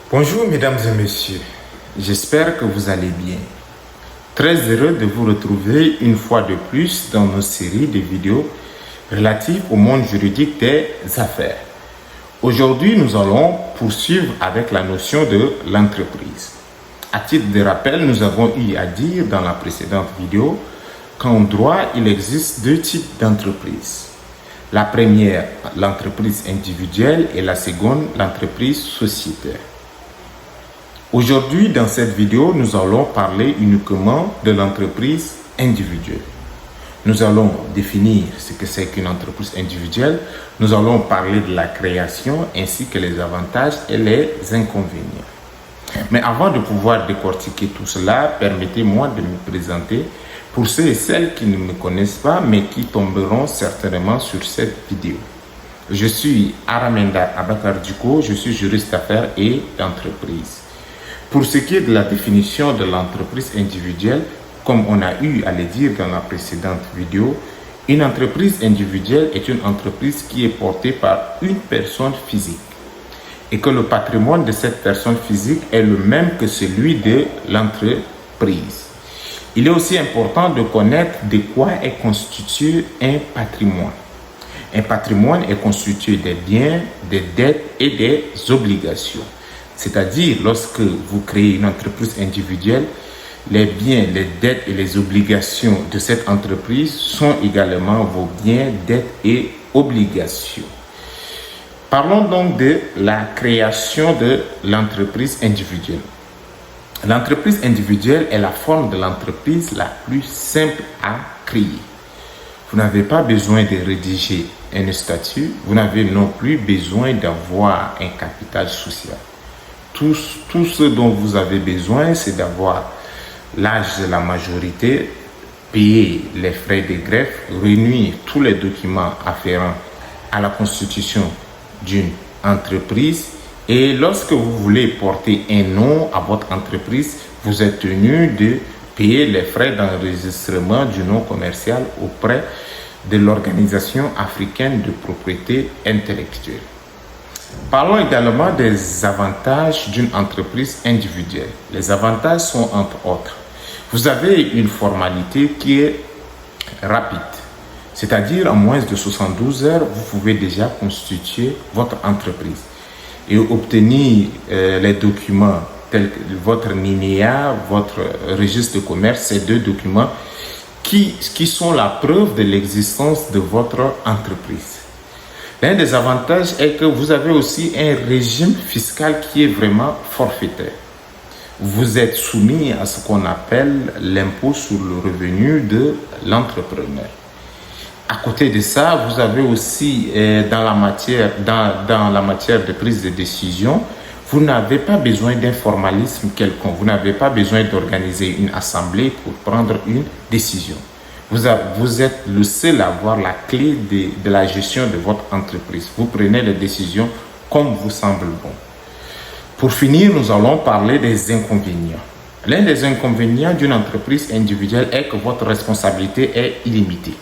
Bonjour mesdames et messieurs, j'espère que vous allez bien. Très heureux de vous retrouver une fois de plus dans nos séries de vidéos relatives au monde juridique des affaires. Aujourd'hui, nous allons poursuivre avec la notion de l'entreprise. À titre de rappel, nous avons eu à dire dans la précédente vidéo qu'en droit, il existe deux types d'entreprises. La première, l'entreprise individuelle, et la seconde, l'entreprise sociétaire. Aujourd'hui, dans cette vidéo, nous allons parler uniquement de l'entreprise individuelle. Nous allons définir ce que c'est qu'une entreprise individuelle. Nous allons parler de la création ainsi que les avantages et les inconvénients. Mais avant de pouvoir décortiquer tout cela, permettez-moi de me présenter pour ceux et celles qui ne me connaissent pas mais qui tomberont certainement sur cette vidéo. Je suis Aramenda Abakar Diko, je suis juriste d'affaires et d'entreprise. Pour ce qui est de la définition de l'entreprise individuelle, comme on a eu à le dire dans la précédente vidéo, une entreprise individuelle est une entreprise qui est portée par une personne physique et que le patrimoine de cette personne physique est le même que celui de l'entreprise. Il est aussi important de connaître de quoi est constitué un patrimoine. Un patrimoine est constitué des biens, des dettes et des obligations. C'est-à-dire, lorsque vous créez une entreprise individuelle, les biens, les dettes et les obligations de cette entreprise sont également vos biens, dettes et obligations. Parlons donc de la création de l'entreprise individuelle. L'entreprise individuelle est la forme de l'entreprise la plus simple à créer. Vous n'avez pas besoin de rédiger un statut, vous n'avez non plus besoin d'avoir un capital social. Tout ce dont vous avez besoin, c'est d'avoir l'âge de la majorité, payer les frais de greffe, réunir tous les documents afférents à la constitution d'une entreprise. Et lorsque vous voulez porter un nom à votre entreprise, vous êtes tenu de payer les frais d'enregistrement du nom commercial auprès de l'Organisation africaine de propriété intellectuelle. Parlons également des avantages d'une entreprise individuelle. Les avantages sont entre autres. Vous avez une formalité qui est rapide. C'est-à-dire, en moins de 72 heures, vous pouvez déjà constituer votre entreprise et obtenir les documents tels que votre NINEA, votre registre de commerce, ces deux documents qui sont la preuve de l'existence de votre entreprise. L'un des avantages est que vous avez aussi un régime fiscal qui est vraiment forfaitaire. Vous êtes soumis à ce qu'on appelle l'impôt sur le revenu de l'entrepreneur. À côté de ça, vous avez aussi dans la matière de prise de décision, vous n'avez pas besoin d'un formalisme quelconque. Vous n'avez pas besoin d'organiser une assemblée pour prendre une décision. Vous êtes le seul à avoir la clé de la gestion de votre entreprise. Vous prenez les décisions comme vous semble bon. Pour finir, nous allons parler des inconvénients. L'un des inconvénients d'une entreprise individuelle est que votre responsabilité est illimitée.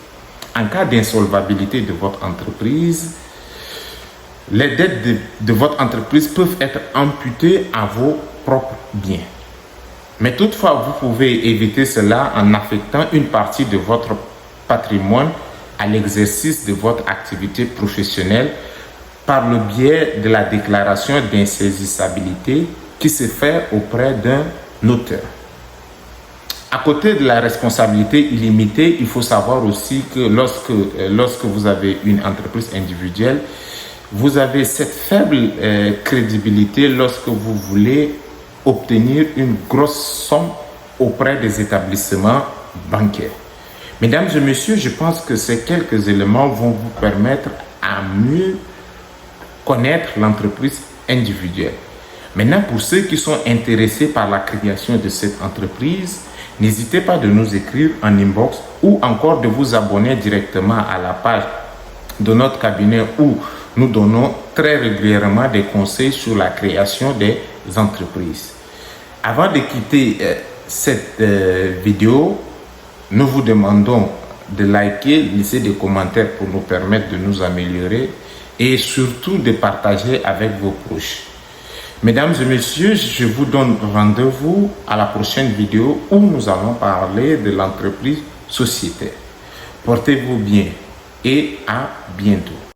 En cas d'insolvabilité de votre entreprise, les dettes de votre entreprise peuvent être imputées à vos propres biens. Mais toutefois, vous pouvez éviter cela en affectant une partie de votre patrimoine à l'exercice de votre activité professionnelle par le biais de la déclaration d'insaisissabilité qui se fait auprès d'un notaire. À côté de la responsabilité illimitée, il faut savoir aussi que lorsque vous avez une entreprise individuelle, vous avez cette faible crédibilité lorsque vous voulez obtenir une grosse somme auprès des établissements bancaires. Mesdames et messieurs, je pense que ces quelques éléments vont vous permettre à mieux connaître l'entreprise individuelle. Maintenant, pour ceux qui sont intéressés par la création de cette entreprise, n'hésitez pas de nous écrire en inbox ou encore de vous abonner directement à la page de notre cabinet où nous donnons très régulièrement des conseils sur la création des entreprises. Avant de quitter cette vidéo, nous vous demandons de liker, laisser des commentaires pour nous permettre de nous améliorer et surtout de partager avec vos proches. Mesdames et messieurs, je vous donne rendez-vous à la prochaine vidéo où nous allons parler de l'entreprise sociétaire. Portez-vous bien et à bientôt.